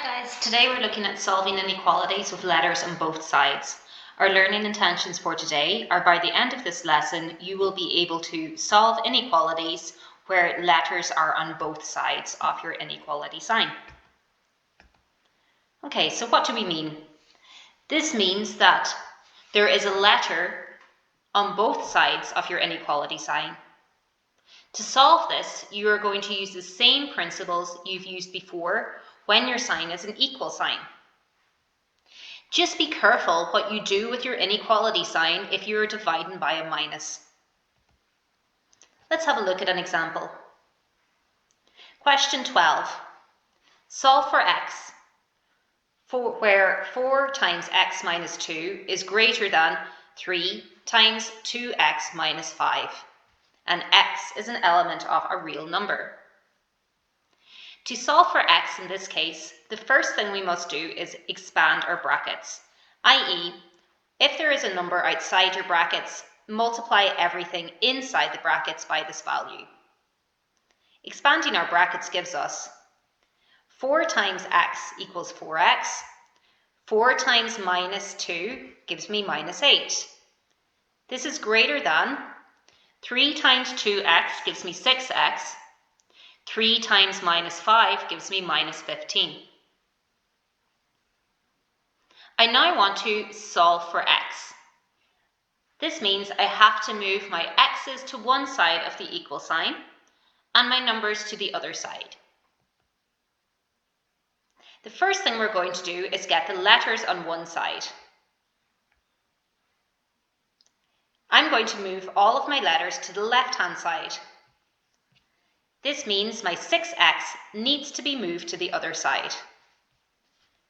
guys, today we're looking at solving inequalities with letters on both sides. Our learning intentions for today are by the end of this lesson you will be able to solve inequalities where letters are on both sides of your inequality sign. Okay, so what do we mean? This means that there is a letter on both sides of your inequality sign. To solve this, you are going to use the same principles you've used before when your sign is an equal sign. Just be careful what you do with your inequality sign if you are dividing by a minus. Let's have a look at an example. Question 12. Solve for x, where 4 times x minus 2 is greater than 3 times 2x minus 5, and x is an element of a real number. To solve for x in this case, the first thing we must do is expand our brackets, i.e., if there is a number outside your brackets, multiply everything inside the brackets by this value. Expanding our brackets gives us 4 times x equals 4x, 4 times minus 2 gives me minus 8. This is greater than 3 times 2x gives me 6x, 3 times minus 5 gives me minus 15. I now want to solve for x. This means I have to move my x's to one side of the equal sign and my numbers to the other side. The first thing we're going to do is get the letters on one side. I'm going to move all of my letters to the left-hand side. This means my 6x needs to be moved to the other side.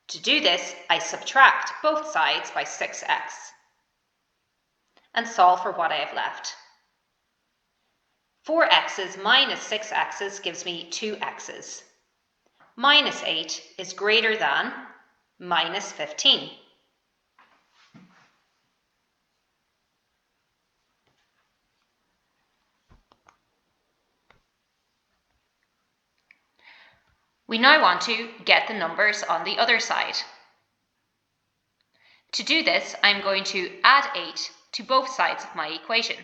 To do this, I subtract both sides by 6x and solve for what I have left. 4x's minus 6x's gives me 2x's. Minus 8 is greater than minus 15. We now want to get the numbers on the other side. To do this, I'm going to add 8 to both sides of my equation.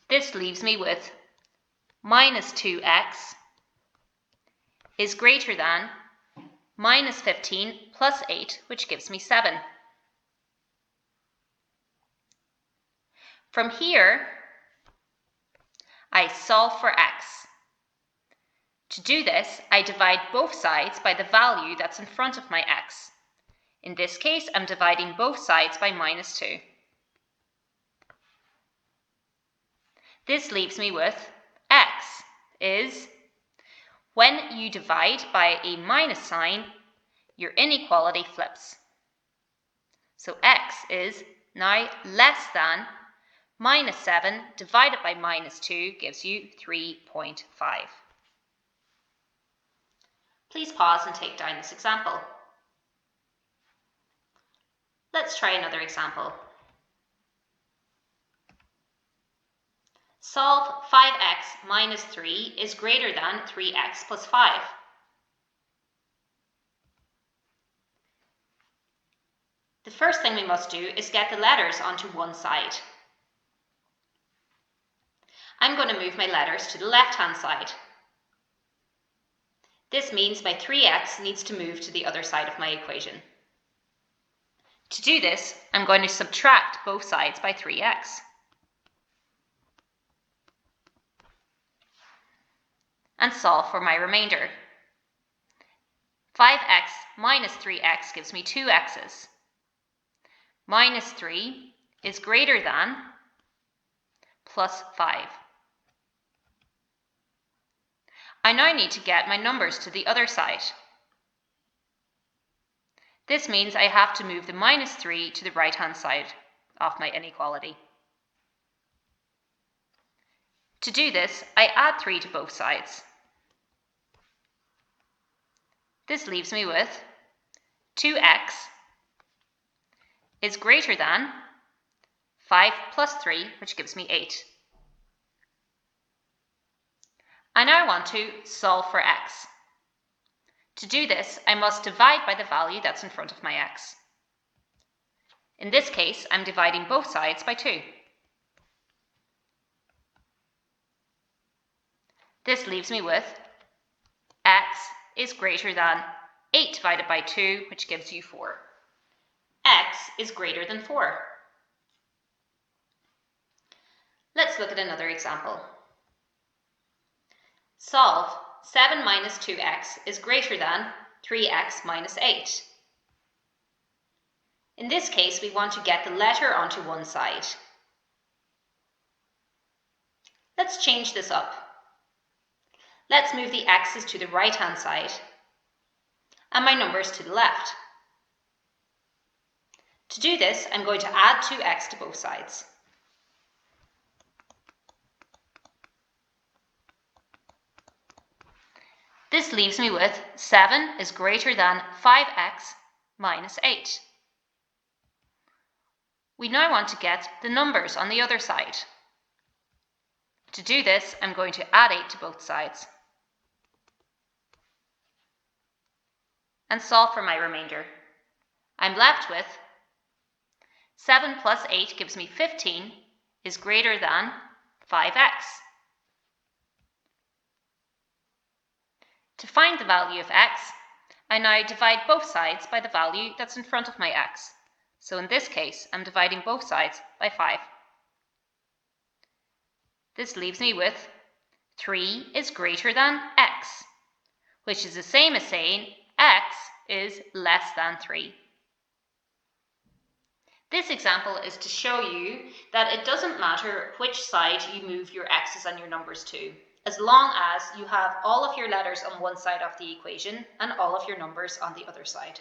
This leaves me with minus 2x is greater than minus 15 plus 8, which gives me 7. From here, I solve for x. To do this, I divide both sides by the value that's in front of my x. In this case, I'm dividing both sides by minus 2. This leaves me with x is, when you divide by a minus sign, your inequality flips. So x is now less than minus 7 divided by minus 2 gives you 3.5. Please pause and take down this example. Let's try another example. Solve 5x minus 3 is greater than 3x plus 5. The first thing we must do is get the letters onto one side. I'm going to move my letters to the left-hand side. This means my 3x needs to move to the other side of my equation. To do this, I'm going to subtract both sides by 3x. And solve for my remainder. 5x minus 3x gives me 2x's. Minus 3 is greater than plus 5. I now need to get my numbers to the other side. This means I have to move the minus 3 to the right-hand side of my inequality. To do this, I add 3 to both sides. This leaves me with 2x is greater than 5 plus 3, which gives me 8. I now want to solve for x. To do this, I must divide by the value that's in front of my x. In this case, I'm dividing both sides by 2. This leaves me with x is greater than 8 divided by 2, which gives you 4. X is greater than 4. Let's look at another example. Solve 7 minus 2x is greater than 3x minus 8. In this case, we want to get the letter onto one side. Let's change this up. Let's move the x's to the right-hand side and my numbers to the left. To do this, I'm going to add 2x to both sides. This leaves me with 7 is greater than 5x minus 8. We now want to get the numbers on the other side. To do this, I'm going to add 8 to both sides and solve for my remainder. I'm left with 7 plus 8 gives me 15 is greater than 5x. To find the value of x, I now divide both sides by the value that's in front of my x. So in this case, I'm dividing both sides by 5. This leaves me with 3 is greater than x, which is the same as saying x is less than 3. This example is to show you that it doesn't matter which side you move your x's and your numbers to, as long as you have all of your letters on one side of the equation and all of your numbers on the other side.